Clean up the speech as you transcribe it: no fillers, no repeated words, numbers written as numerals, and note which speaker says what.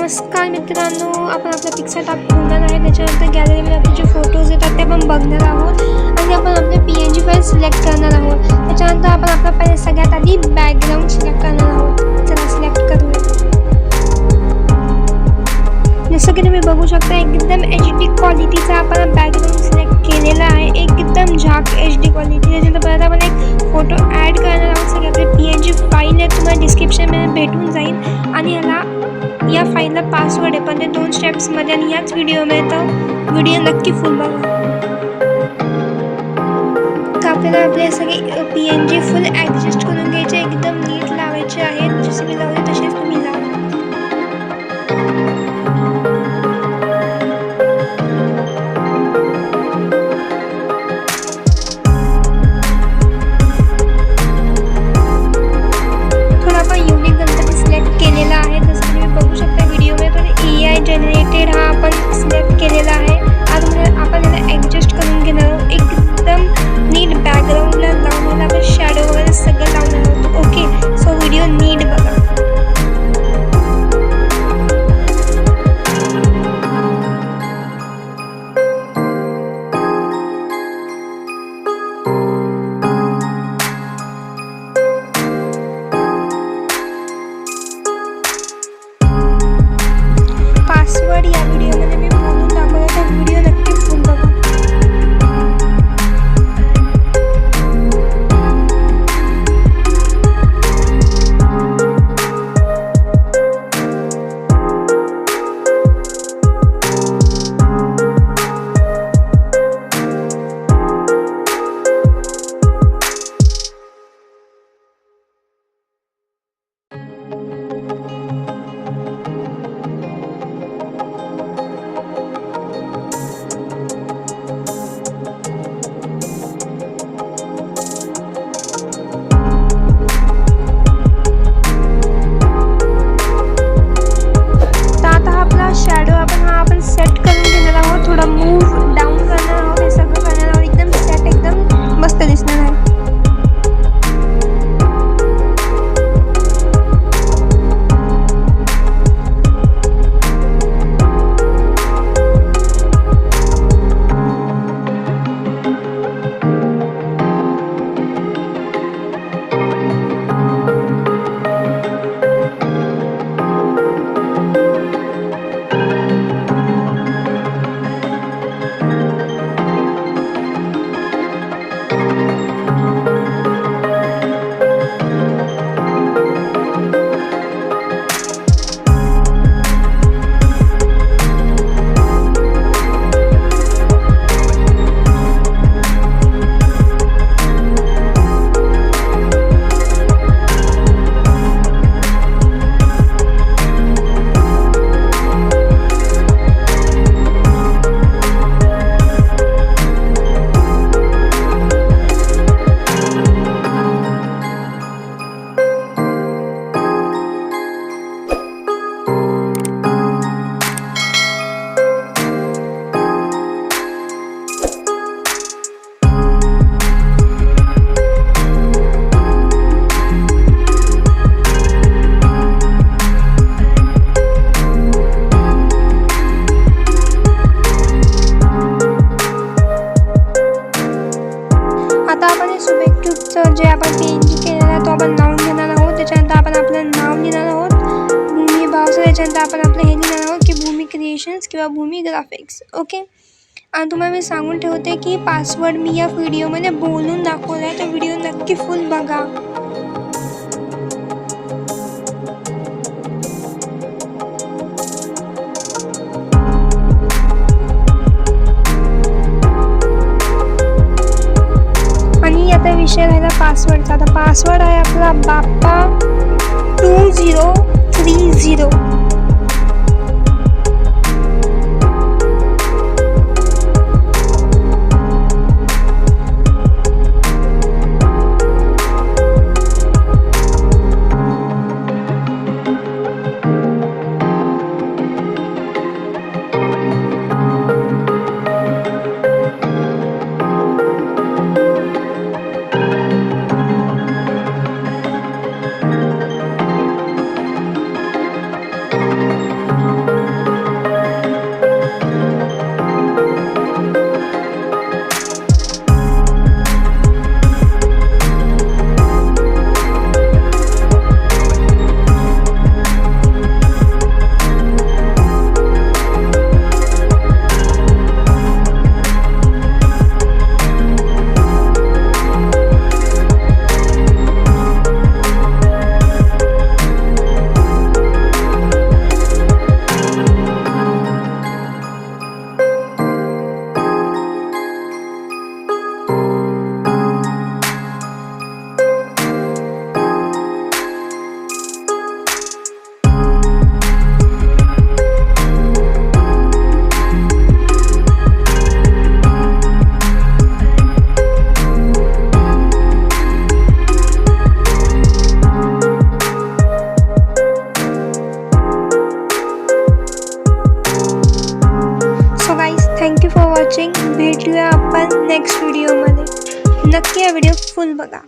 Speaker 1: नमस्कार मित्रांनो, आपण आपला पिक्सल टॅब खोलणार आहे. त्याच्यानंतर गॅलरीमध्ये आपले जे फोटोज येतात ते आपण बघणार आहोत आणि आपण आपले PNG फाईल सिलेक्ट करणार आहोत. त्याच्यानंतर आपण आपला पहिले सगळ्यात आधी बॅकग्राऊंड सिलेक्ट करणार आहोत. चला सिलेक्ट करूया. जसं की तुम्ही बघू शकता एकदम HD क्वालिटीचा आपण बॅकग्राऊंड सिलेक्ट केलेला आहे. एकदम झाक HD क्वालिटी. त्याच्यानंतर परत आपण एक फोटो ॲड करणार आहोत. सगळे आपले PNG फाईल आहे, तुम्हाला डिस्क्रिप्शनमध्ये भेटून जाईल आणि या फाईलला पासवर्ड आहे, पण ते 2 स्टेप्समध्ये आणि याच व्हिडिओमध्ये, तर व्हिडिओ नक्की फुल बघा. तर आपल्याला आपले सगळे PNG फुल ॲडजस्ट करून घ्यायचे, एकदम नीट लावायचे आहेत. जसे मी लावले तसेच तुम्ही लावा. जनरेटेड हा आपण सिलेक्ट केलेला आहे. आता आपण याला ॲडजस्ट करून घेणार आहोत. एकदम नीट बॅकग्राऊंडला लावून आपण शॅडो वगैरे सगळं लावणार आहोत. ओके, सो व्हिडिओ नीट बघा. पासवर्ड या व्हिडिओमध्ये मी बोलून दाखवला, तर व्हिडिओ नक्की फुल बघा. शॅडो आपण सेट करून घेणार आहोत. थोडा मूव्ह डाऊन करणार आहोत. हे सगळं करणार आहोत. एकदम सेट, एकदम मस्त दिसणार आहे. जे आपण PNG केलेला आहे तो आपण लावून घेणार आहोत. त्याच्यानंतर आपण आपलं नाव लिहिणार आहोत, भूमी भावचं. त्याच्यानंतर आपण आपलं हे लिहिणार आहोत की भूमी क्रिएशन्स किंवा भूमी ग्राफिक्स. ओके, आणि तुम्हाला मी सांगून ठेवते की पासवर्ड मी या व्हिडिओमध्ये बोलून दाखवला आहे, तर व्हिडिओ नक्की फुल बघा. आता विषय राहिला पासवर्डचा. आता पासवर्ड आहे आपला बाप्पा 2030. नेक्स्ट व्हिडिओमध्ये. नक्की हा व्हिडिओ फुल बघा.